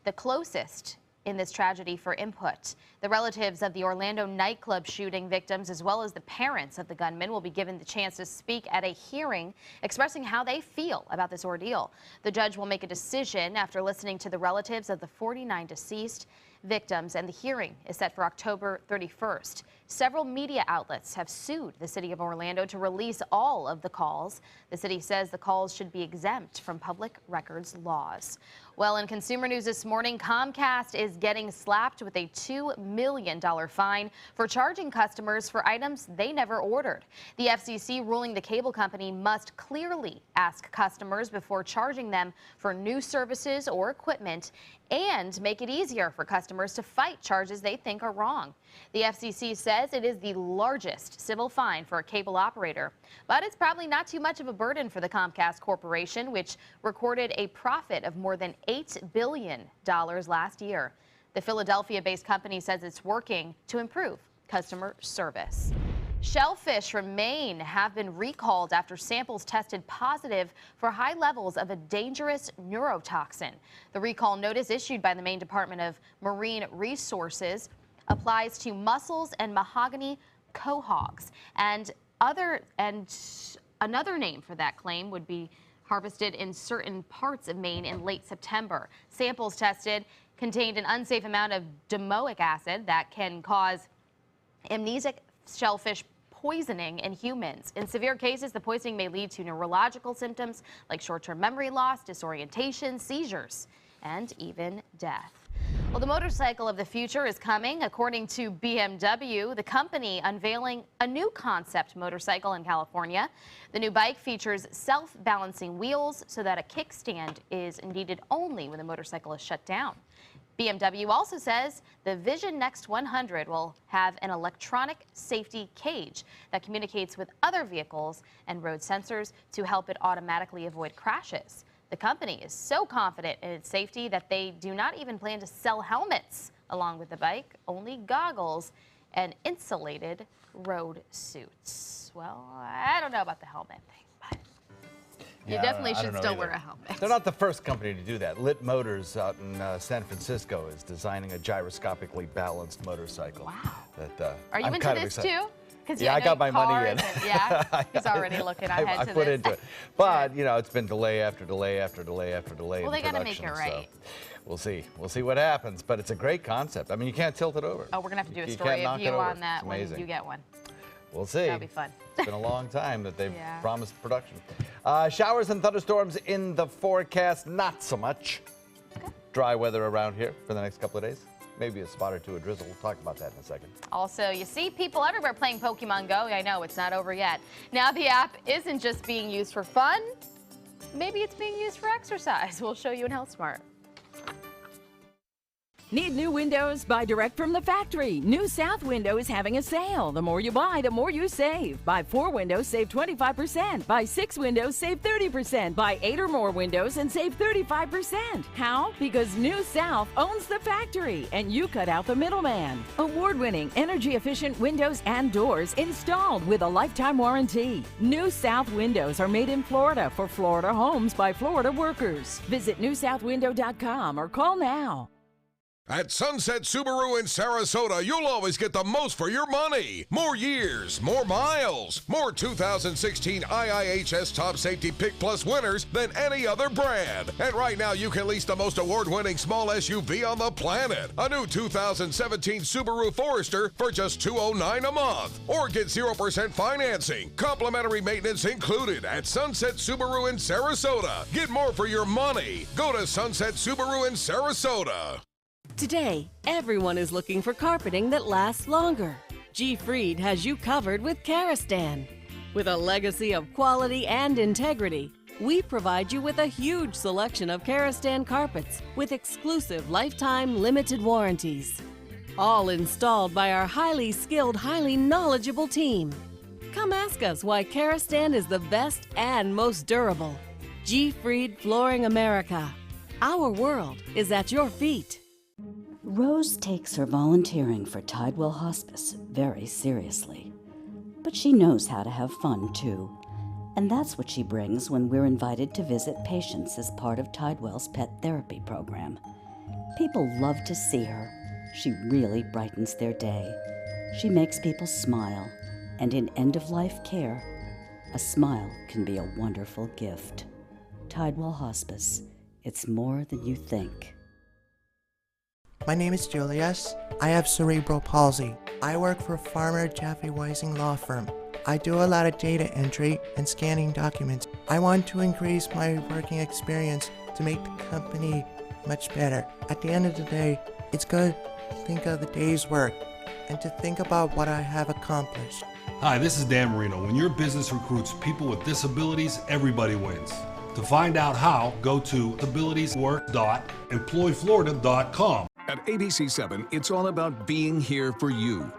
the closest in this tragedy for input. The relatives of the Orlando nightclub shooting victims, as well as the parents of the gunman, will be given the chance to speak at a hearing expressing how they feel about this ordeal. The judge will make a decision after listening to the relatives of the 49 deceased victims, and the hearing is set for October 31st. Several media outlets have sued the city of Orlando to release all of the calls. The city says the calls should be exempt from public records laws. Well, in consumer news this morning, Comcast is getting slapped with a $2 million fine for charging customers for items they never ordered. The FCC ruling the cable company must clearly ask customers before charging them for new services or equipment and make it easier for customers to fight charges they think are wrong. The FCC says it is the largest civil fine for a cable operator, but it's probably not too much of a burden for the Comcast Corporation, which recorded a profit of more than $8 billion last year. The Philadelphia-based company says it's working to improve customer service. Shellfish from Maine have been recalled after samples tested positive for high levels of a dangerous neurotoxin. The recall notice issued by the Maine Department of Marine Resources applies to mussels and mahogany quahogs, and another name for that claim would be harvested in certain parts of Maine in late September. Samples tested contained an unsafe amount of domoic acid that can cause amnesic shellfish poisoning in humans. In severe cases, the poisoning may lead to neurological symptoms like short-term memory loss, disorientation, seizures, and even death. Well, the motorcycle of the future is coming. According to BMW, the company unveiling a new concept motorcycle in California. The new bike features self-balancing wheels so that a kickstand is needed only when the motorcycle is shut down. BMW also says the Vision Next 100 will have an electronic safety cage that communicates with other vehicles and road sensors to help it automatically avoid crashes. The company is so confident in its safety that they do not even plan to sell helmets along with the bike, only goggles and insulated road suits. Well, I don't know about the helmet thing, but you definitely should still wear a helmet. They're not the first company to do that. Lit Motors out in San Francisco is designing a gyroscopically balanced motorcycle. Wow. That, Are you I'm into kind of this excited. too? Yeah, I got my money in. Yeah, he's already looking ahead I to put this. into it. But, you know, it's been delay after delay after delay after delay. Well, they in got to make production, it right. So we'll see. We'll see what happens. But it's a great concept. I mean, you can't tilt it over. Oh, we're going to have to do a You story can't knock of you it over. on that It's when amazing. you get one. We'll see. That'll be fun. It's been a long time that they've Yeah. promised production. Showers and thunderstorms in the forecast, not so much. Dry weather around here for the next couple of days. Maybe a spot or two of drizzle. We'll talk about that in a second. Also, you see people everywhere playing Pokemon Go. I know, it's not over yet. Now the app isn't just being used for fun. Maybe it's being used for exercise. We'll show you in Health Smart. Need new windows? Buy direct from the factory. New South Window is having a sale. The more you buy, the more you save. Buy 4 windows, save 25%. Buy 6 windows, save 30%. Buy 8 or more windows and save 35%. How? Because New South owns the factory and you cut out the middleman. Award-winning, energy-efficient windows and doors installed with a lifetime warranty. New South Windows are made in Florida for Florida homes by Florida workers. Visit newsouthwindow.com or call now. At Sunset Subaru in Sarasota, you'll always get the most for your money. More years, more miles, more 2016 IIHS Top Safety Pick Plus winners than any other brand. And right now, you can lease the most award-winning small SUV on the planet. A new 2017 Subaru Forester for just $209 a month. Or get 0% financing. Complimentary maintenance included at Sunset Subaru in Sarasota. Get more for your money. Go to Sunset Subaru in Sarasota. Today, everyone is looking for carpeting that lasts longer. G. Fried has you covered with Karastan. With a legacy of quality and integrity, we provide you with a huge selection of Karastan carpets with exclusive lifetime limited warranties. All installed by our highly skilled, highly knowledgeable team. Come ask us why Karastan is the best and most durable. G. Fried Flooring America. Our world is at your feet. Rose takes her volunteering for Tidewell Hospice very seriously. But she knows how to have fun, too. And that's what she brings when we're invited to visit patients as part of Tidewell's pet therapy program. People love to see her. She really brightens their day. She makes people smile. And in end-of-life care, a smile can be a wonderful gift. Tidewell Hospice. It's more than you think. My name is Julius. I have cerebral palsy. I work for Farmer Jeffy Weising Law Firm. I do a lot of data entry and scanning documents. I want to increase my working experience to make the company much better. At the end of the day, it's good to think of the day's work and to think about what I have accomplished. Hi, this is Dan Marino. When your business recruits people with disabilities, everybody wins. To find out how, go to abilitieswork.employflorida.com. At ABC7, it's all about being here for you.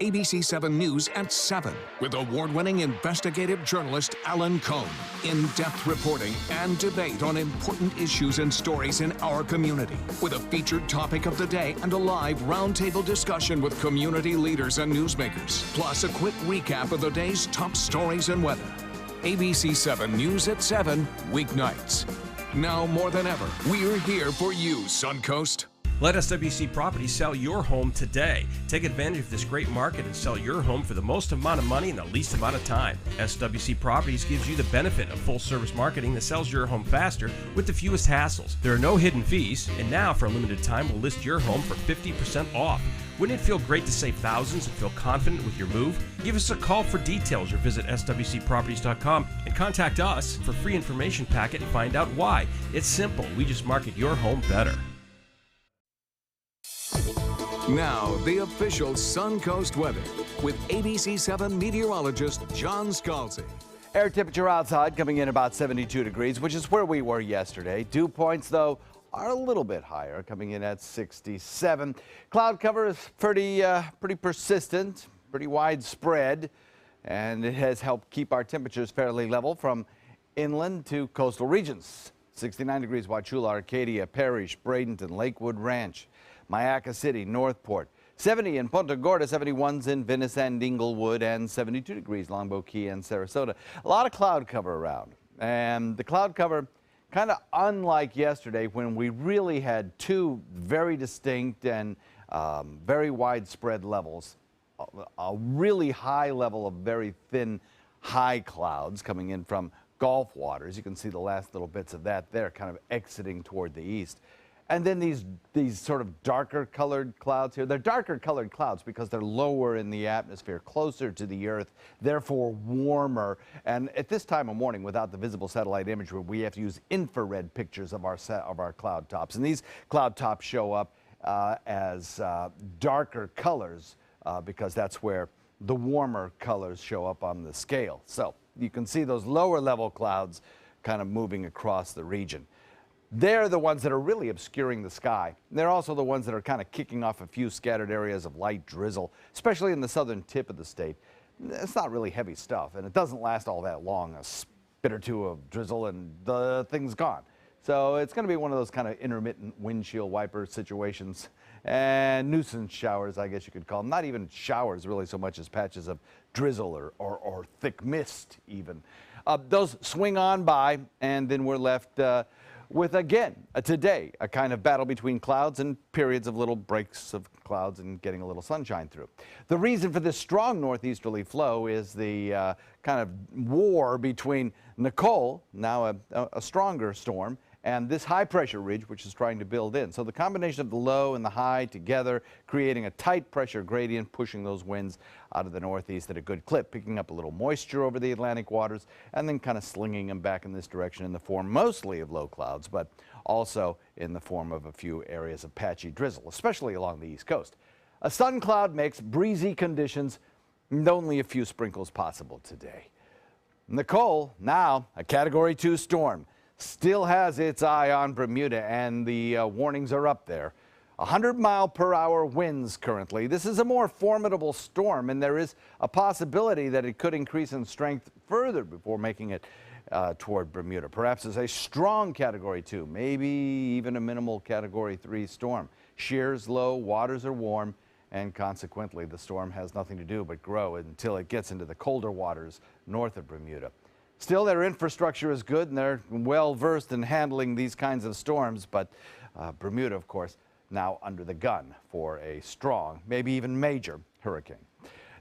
ABC7 News at 7 with award-winning investigative journalist Alan Cohn. In-depth reporting and debate on important issues and stories in our community with a featured topic of the day and a live roundtable discussion with community leaders and newsmakers. Plus a quick recap of the day's top stories and weather. ABC7 News at 7, weeknights. Now more than ever, we're here for you, Suncoast. Let SWC Properties sell your home today. Take advantage of this great market and sell your home for the most amount of money in the least amount of time. SWC Properties gives you the benefit of full-service marketing that sells your home faster with the fewest hassles. There are no hidden fees, and now for a limited time we'll list your home for 50% off. Wouldn't it feel great to save thousands and feel confident with your move? Give us a call for details or visit swcproperties.com and contact us for free information packet and find out why. It's simple. We just market your home better. Now, the official Suncoast weather with ABC7 meteorologist John Scalzi. Air temperature outside coming in about 72 degrees, which is where we were yesterday. Dew points, though, are a little bit higher, coming in at 67. Cloud cover is pretty persistent, pretty widespread, and it has helped keep our temperatures fairly level from inland to coastal regions. 69 degrees Wauchula, Arcadia, Parrish, Bradenton, Lakewood Ranch, Mayaca City, Northport. 70 in Punta Gorda, 71s in Venice and Inglewood, and 72 degrees Longboat Key and Sarasota. A lot of cloud cover around, and the cloud cover kind of unlike yesterday when we really had two very distinct and very widespread levels. A really high level of very thin high clouds coming in from Gulf waters. You can see the last little bits of that there kind of exiting toward the east. And then these sort of darker colored clouds here. They're darker colored clouds because they're lower in the atmosphere, closer to the earth, therefore warmer. And at this time of morning, without the visible satellite imagery, we have to use infrared pictures of our cloud tops. And these cloud tops show up as darker colors because that's where the warmer colors show up on the scale. So you can see those lower level clouds kind of moving across the region. They're the ones that are really obscuring the sky. They're also the ones that are kind of kicking off a few scattered areas of light drizzle, especially in the southern tip of the state. It's not really heavy stuff, and it doesn't last all that long. A spit or two of drizzle and the thing's gone. So it's going to be one of those kind of intermittent windshield wiper situations and nuisance showers, I guess you could call them. Not even showers really so much as patches of drizzle or thick mist even. Those swing on by, and then we're left with, again, today, a kind of battle between clouds and periods of little breaks of clouds and getting a little sunshine through. The reason for this strong northeasterly flow is the kind of war between Nicole, now a stronger storm, and this high pressure ridge, which is trying to build in. So the combination of the low and the high together, creating a tight pressure gradient, pushing those winds out of the northeast at a good clip, picking up a little moisture over the Atlantic waters, and then kind of slinging them back in this direction in the form mostly of low clouds, but also in the form of a few areas of patchy drizzle, especially along the east coast. A sun cloud makes breezy conditions and only a few sprinkles possible today. Nicole, now a Category 2 storm, still has its eye on Bermuda, and the warnings are up there. 100-mile-per-hour winds currently. This is a more formidable storm, and there is a possibility that it could increase in strength further before making it toward Bermuda. Perhaps as a strong Category 2, maybe even a minimal Category 3 storm. Shear's low, waters are warm, and consequently the storm has nothing to do but grow until it gets into the colder waters north of Bermuda. Still, their infrastructure is good, and they're well versed in handling these kinds of storms, but Bermuda, of course, now under the gun for a strong, maybe even major hurricane.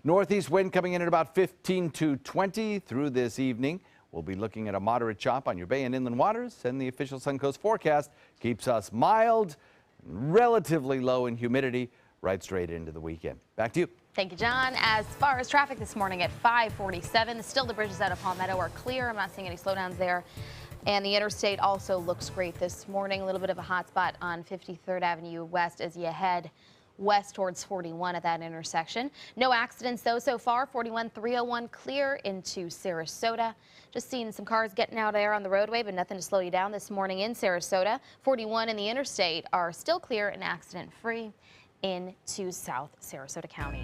Northeast wind coming in at about 15 to 20 through this evening. We'll be looking at a moderate chop on your bay and inland waters, and the official Suncoast forecast keeps us mild, relatively low in humidity, right straight into the weekend. Back to you. Thank you, John. As far as traffic this morning at 547, still the bridges out of Palmetto are clear. I'm not seeing any slowdowns there. And the interstate also looks great this morning. A little bit of a hot spot on 53rd Avenue West as you head west towards 41 at that intersection. No accidents though so far. 41-301 clear into Sarasota. Just seeing some cars getting out there on the roadway, but nothing to slow you down this morning in Sarasota. 41 and the interstate are still clear and accident free into South Sarasota County.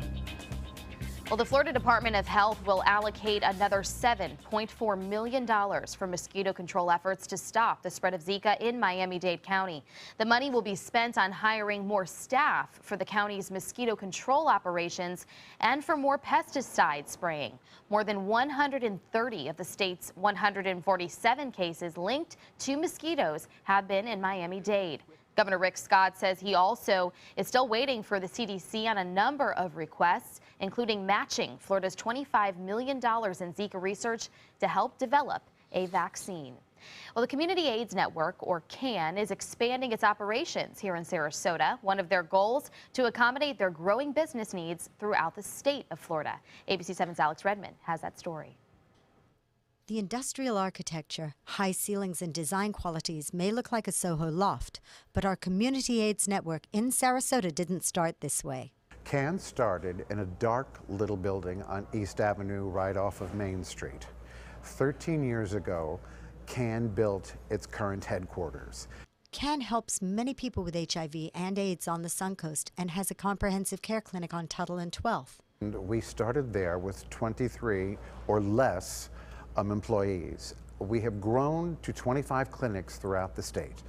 Well, the Florida Department of Health will allocate another $7.4 million for mosquito control efforts to stop the spread of Zika in Miami-Dade County. The money will be spent on hiring more staff for the county's mosquito control operations and for more pesticide spraying. More than 130 of the state's 147 cases linked to mosquitoes have been in Miami-Dade. Governor Rick Scott says he also is still waiting for the CDC on a number of requests, including matching Florida's $25 million in Zika research to help develop a vaccine. Well, the Community AIDS Network, or CAN, is expanding its operations here in Sarasota. One of their goals to accommodate their growing business needs throughout the state of Florida. ABC 7's Alex Redmond has that story. The industrial architecture, high ceilings, and design qualities may look like a Soho loft, but our Community AIDS Network in Sarasota didn't start this way. CAN started in a dark little building on East Avenue right off of Main Street. 13 years ago, CAN built its current headquarters. CAN helps many people with HIV and AIDS on the Suncoast and has a comprehensive care clinic on Tuttle and 12th. And we started there with 23 or less employees. We have grown to 25 clinics throughout the state.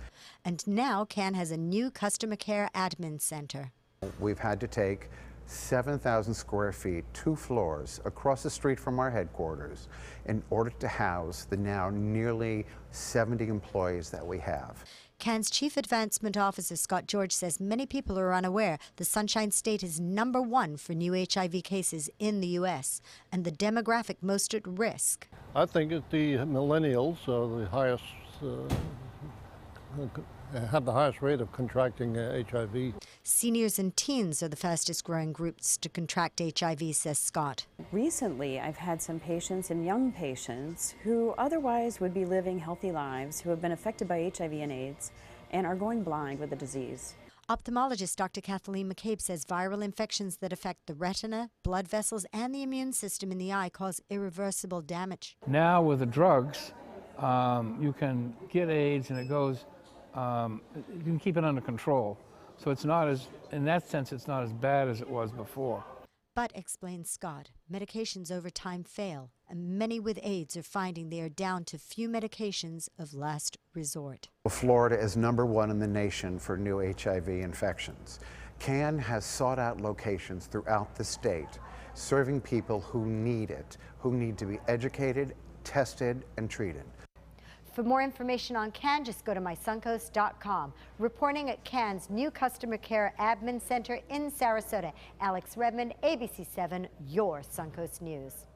And now CAN has a new customer care admin center. We've had to take 7,000 square feet, 2 floors, across the street from our headquarters in order to house the now nearly 70 employees that we have. CAN's Chief Advancement Officer Scott George says many people are unaware the Sunshine State is #1 for new HIV cases in the U.S. and the demographic most at risk. I think that the millennials are the highest, have the highest rate of contracting HIV. Seniors and teens are the fastest growing groups to contract HIV, says Scott. Recently, I've had some patients and young patients who otherwise would be living healthy lives who have been affected by HIV and AIDS and are going blind with the disease. Ophthalmologist Dr. Kathleen McCabe says viral infections that affect the retina, blood vessels, and the immune system in the eye cause irreversible damage. Now with the drugs, you can get AIDS and it goes, you can keep it under control. So it's not as, in that sense, it's not as bad as it was before. But, explains Scott, medications over time fail, and many with AIDS are finding they are down to few medications of last resort. Florida is #1 in the nation for new HIV infections. CAN has sought out locations throughout the state, serving people who need it, who need to be educated, tested, and treated. For more information on CAN, just go to mysuncoast.com. Reporting at CAN's new customer care admin center in Sarasota, Alex Redmond, ABC7, your Suncoast News.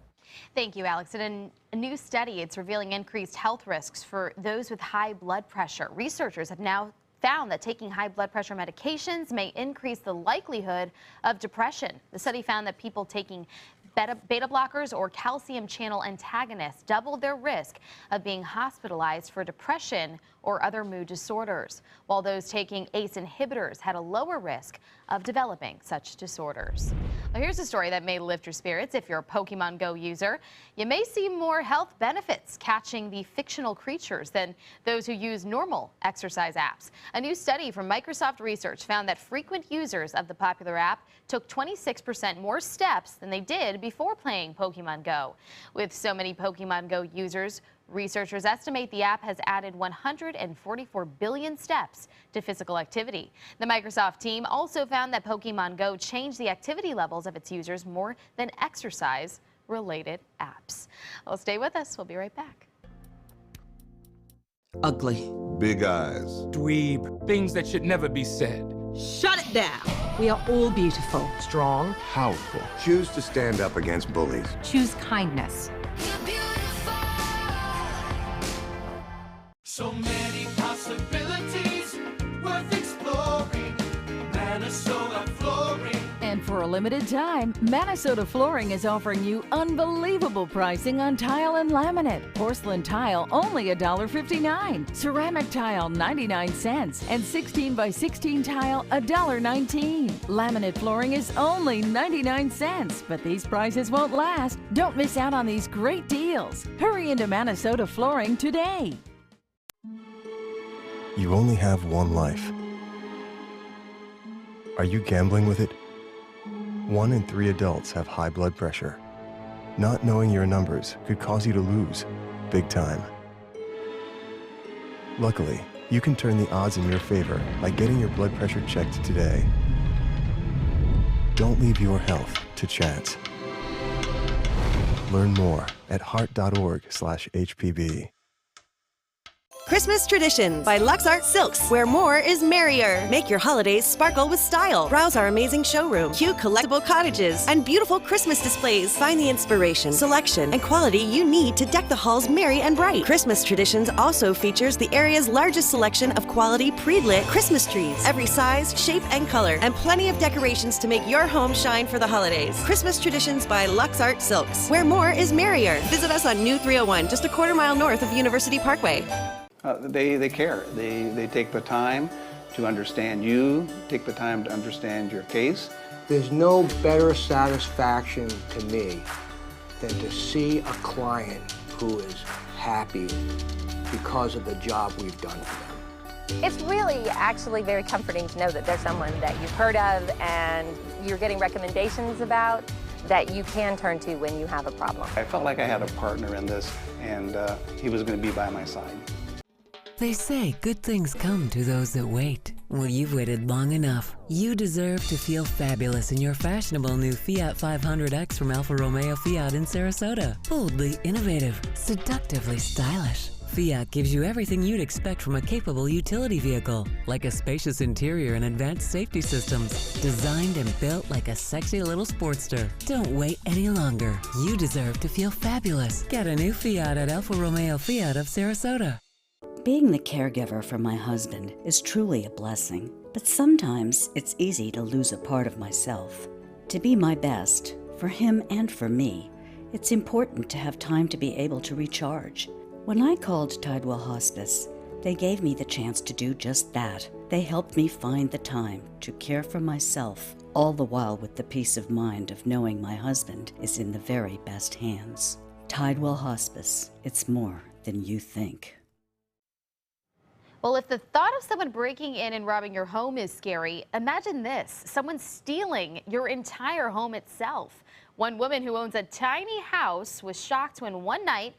Thank you, Alex. In a new study, it's revealing increased health risks for those with high blood pressure. Researchers have now found that taking high blood pressure medications may increase the likelihood of depression. The study found that people taking beta blockers or calcium channel antagonists doubled their risk of being hospitalized for depression or other mood disorders, while those taking ACE inhibitors had a lower risk of developing such disorders. Well, here's a story that may lift your spirits if you're a Pokemon Go user. You may see more health benefits catching the fictional creatures than those who use normal exercise apps. A new study from Microsoft Research found that frequent users of the popular app took 26% more steps than they did before playing Pokemon Go. With so many Pokemon Go users, researchers estimate the app has added 144 billion steps to physical activity. The Microsoft team also found that Pokemon Go changed the activity levels of its users more than exercise-related apps. Well, stay with us. We'll be right back. Ugly. Big eyes. Dweeb. Things that should never be said. Shut it down. We are all beautiful. Strong. Powerful. Choose to stand up against bullies. Choose kindness. So many possibilities worth exploring. Minnesota Flooring. And for a limited time, Minnesota Flooring is offering you unbelievable pricing on tile and laminate. Porcelain tile only $1.59. Ceramic tile 99 cents. And 16 by 16 tile $1.19. Laminate flooring is only 99 cents. But these prices won't last. Don't miss out on these great deals. Hurry into Minnesota Flooring today. You only have one life. Are you gambling with it? 1 in 3 adults have high blood pressure. Not knowing your numbers could cause you to lose, big time. Luckily, you can turn the odds in your favor by getting your blood pressure checked today. Don't leave your health to chance. Learn more at heart.org/HPB. Christmas Tradition by Lux Art Silks, where more is merrier. Make your holidays sparkle with style. Browse our amazing showroom, cute collectible cottages, and beautiful Christmas displays. Find the inspiration, selection, and quality you need to deck the halls merry and bright. Christmas Traditions also features the area's largest selection of quality pre-lit Christmas trees, every size, shape, and color, and plenty of decorations to make your home shine for the holidays. Christmas Traditions by Lux Art Silks, where more is merrier. Visit us on New 301, just a quarter-mile north of University Parkway. They care. They take the time to understand you, take the time to understand your case. There's no better satisfaction to me than to see a client who is happy because of the job we've done for them. It's really actually very comforting to know that there's someone that you've heard of and you're getting recommendations about that you can turn to when you have a problem. I felt like I had a partner in this, and he was going to be by my side. They say good things come to those that wait. Well, you've waited long enough. You deserve to feel fabulous in your fashionable new Fiat 500X from Alfa Romeo Fiat in Sarasota. Boldly innovative, seductively stylish. Fiat gives you everything you'd expect from a capable utility vehicle, like a spacious interior and advanced safety systems, designed and built like a sexy little sportster. Don't wait any longer. You deserve to feel fabulous. Get a new Fiat at Alfa Romeo Fiat of Sarasota. Being the caregiver for my husband is truly a blessing, but sometimes it's easy to lose a part of myself. To be my best, for him and for me, it's important to have time to be able to recharge. When I called Tidewell Hospice, they gave me the chance to do just that. They helped me find the time to care for myself, all the while with the peace of mind of knowing my husband is in the very best hands. Tidewell Hospice, it's more than you think. Well, if the thought of someone breaking in and robbing your home is scary, imagine this: someone stealing your entire home itself. One woman who owns a tiny house was shocked when one night,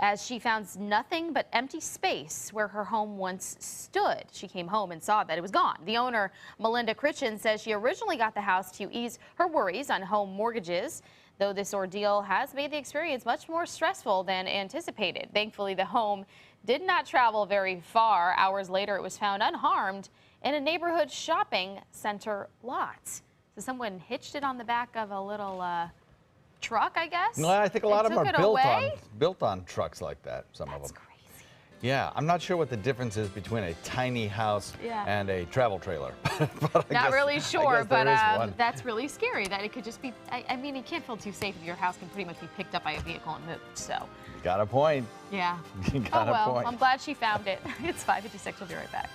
as she found nothing but empty space where her home once stood. She came home and saw that it was gone. The owner, Melinda Critchen, says she originally got the house to ease her worries on home mortgages, though this ordeal has made the experience much more stressful than anticipated. Thankfully, the home did not travel very far. Hours later, it was found unharmed in a neighborhood shopping center lot. So someone hitched it on the back of a little truck, I guess. Well, I think a lot of them are built on trucks like that, some of them. That's crazy. Yeah, I'm not sure what the difference is between a tiny house and a travel trailer. Not really sure, but one. that's really scary that it could just be, I mean, you can't feel too safe if your house can pretty much be picked up by a vehicle and moved, so. Got a point. Yeah. You got a point. I'm glad she found it. It's 5:56. We'll be right back.